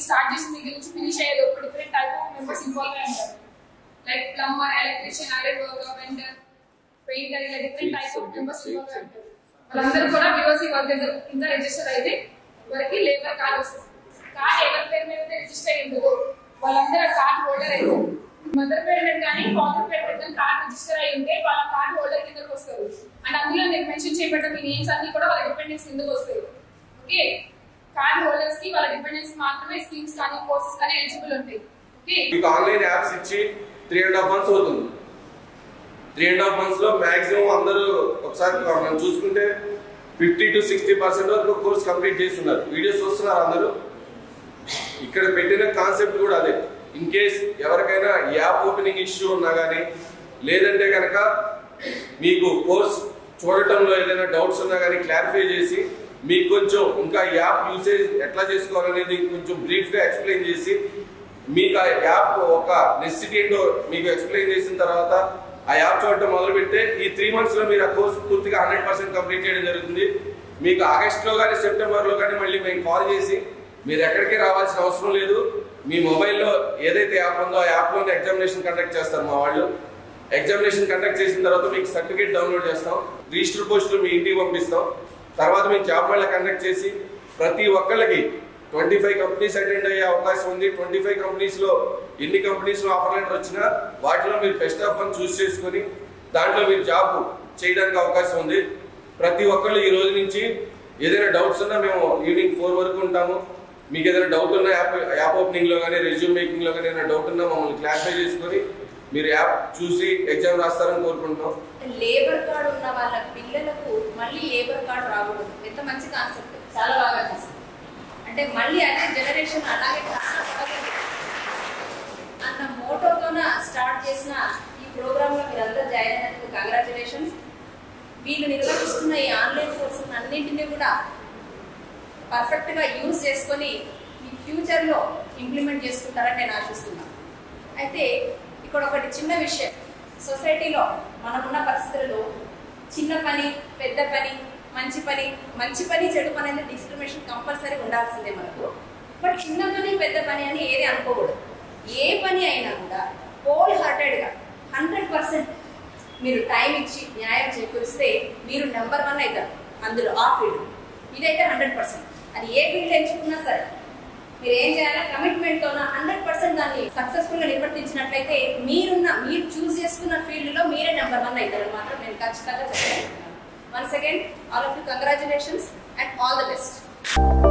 Start చేసిన దగ్గర నుంచి ఫినిష్ అయ్యేది ఒక different type of members involve అయి ఉంటారు. Like plumber, electrician, iron worker, vendor, painter, ఇలా different type of members involve అయి ఉంటారు. వాళ్ళందరూ కూడా విఓసి వర్క్ కింద రిజిస్టర్ అయితే వారికి లేబర్ కార్డ్ వస్తుంది. కార్డ్ ఎవరి పేరు మీద రిజిస్టర్ అయ్యి ఉండదు, వాళ్ళందరూ కార్డ్ హోల్డర్ అయితే మదర్ పేరు మీద కానీ ఫాదర్ పేరు మీద కానీ కార్డ్ రిజిస్టర్ అయి ఉంటే వాళ్ళ కార్డ్ హోల్డర్ కిందకి వస్తారు. అండ్ అందులో నేను మెన్షన్ చేయబడ్డ మీ నేమ్స్ అన్ని కూడా వాళ్ళ డిపెండెన్స్ కిందకి వస్తాయి. ఓకే, కార్డ్ హోల్డర్స్ కి వాళ్ళ డిపెండెన్స్ మాత్రమే స్కీమ్స్ కానీ కోర్సెస్ కానీ ఎలిజిబుల్ ఉంటాయి. ఓకే, మీకు ఆన్లైన్ యాప్స్ ఇచ్చి 3.5 months అవుతుంది. 3.5 months లో మాక్సిమం అందరూ ఒకసారి మనం చూసుకుంటే 50 to 60% వరకు కోర్స్ కంప్లీట్ చేస్తున్నారు. వీడియోస్ చూస్తున్నారు అందరూ. ఇక్కడ పెట్టిన కాన్సెప్ట్ కూడా అదే. ఇన్ కేస్ ఎవరికైనా యాప్ ఓపెనింగ్ ఇష్యూ ఉన్నా కానీ లేదంటే కనుక మీకు కోర్స్ చూడటంలో ఏదైనా డౌట్స్ ఉన్నా కానీ క్లారిఫై చేసి మీకు కొంచెం ఇంకా యాప్ యూసేజ్ ఎట్లా చేసుకోవాలనేది కొంచెం బ్రీఫ్గా ఎక్స్ప్లెయిన్ చేసి మీకు ఆ యాప్ ఒక నెసెసిటీ ఏంటో మీకు ఎక్స్ప్లెయిన్ చేసిన తర్వాత ఆ యాప్ చూడటం మొదలు పెడితే ఈ 3 months లో మీరు ఆ కోర్స్ పూర్తిగా 100% కంప్లీట్ చేయడం జరుగుతుంది. మీకు ఆగస్టులో కానీ సెప్టెంబర్లో కానీ మళ్ళీ మేము కాల్ చేసి మీరు ఎక్కడికి రావాల్సిన అవసరం లేదు, మీ మొబైల్లో ఏదైతే యాప్ ఉందో ఆ యాప్లోనే ఎగ్జామినేషన్ కండక్ట్ చేస్తారు మా వాళ్ళు. ఎగ్జామినేషన్ కండక్ట్ చేసిన తర్వాత మీకు సర్టిఫికేట్ డౌన్లోడ్ చేస్తాం, రిజిస్టర్ పోస్టులు మీ ఇంటికి పంపిస్తాం. తర్వాత మేము జాబ్ మేళా కండక్ట్ చేసి ప్రతి ఒక్కళ్ళకి 25 కంపెనీస్ అటెండ్ అయ్యే అవకాశం ఉంది. 25 కంపెనీస్లో ఎన్ని కంపెనీస్లో ఆఫర్ లెటర్ వచ్చినా వాటిలో మీరు బెస్ట్ ఆఫ్ వన్ చూస్ చేసుకొని దాంట్లో మీరు జాబ్ చేయడానికి అవకాశం ఉంది. ప్రతి ఒక్కళ్ళు ఈ రోజు నుంచి ఏదైనా డౌట్స్ ఉన్నా మేము ఈవినింగ్ 4 వరకు ఉంటాము. మీకు ఏదైనా డౌట్ ఉన్నా యాప్ ఓపెనింగ్లో కానీ రెజ్యూమ్ మేకింగ్లో కానీ ఏదైనా డౌట్ ఉన్నా మమ్మల్ని క్లారిఫై చేసుకొని మీరు యాప్ చూసి ఎగ్జామ్ రాస్తారని కోరుకుంటున్నాం. లేబర్ కార్డు ఉన్న వాళ్ళ పిల్లలకు మళ్ళీ లేబర్ కార్డు రాకూడదు. ఎంత మంచి కాన్సెప్ట్, చాలా బాగా అనిపిస్తుంది. అంటే మళ్ళీ అదే జనరేషన్ అలాగే అన్న మోటోతోన స్టార్ట్ చేసిన ఈ ప్రోగ్రాంలో మీరందరూ జాయిన్ అయినందుకు కంగ్రాచులేషన్స్. వీళ్ళు నిర్వహిస్తున్న ఈ ఆన్లైన్ కోర్సులను అన్నింటినీ కూడా పర్ఫెక్ట్గా యూజ్ చేసుకొని మీ ఫ్యూచర్లో ఇంప్లిమెంట్ చేసుకుంటారని నేను ఆశిస్తున్నాను. అయితే ఇక్కడ ఒకటి చిన్న విషయం, సొసైటీలో మనమున్న పరిస్థితుల్లో చిన్న పని, పెద్ద పని, మంచి పని చెడు పని అనేది డిస్క్రిమినేషన్ కంపల్సరీ ఉండాల్సిందే మనకు. బట్ చిన్న పని పెద్ద పని అని ఏది అనుకోకూడదు. ఏ పని అయినా కూడా హోల్ హార్టెడ్గా 100% మీరు టైం ఇచ్చి న్యాయం చేకూరిస్తే మీరు నెంబర్ 1 అవుతారు అందులో, ఆ ఫీల్డ్. ఇదైతే 100%. అది ఏ ఫీల్డ్ ఎంచుకున్నా సరే మీరు ఏం చేయాలి, కమిట్మెంట్తో 100% దాన్ని సక్సెస్ఫుల్గా నిర్వర్తించినట్లయితే మీరు చూస్ చేసుకున్న ఫీల్డ్లో మీరే నెంబర్ 1 అవుతారని మాత్రం నేను ఖచ్చితంగా చెప్పగలుగుతున్నాను. Once again, all of you, congratulations and all the best.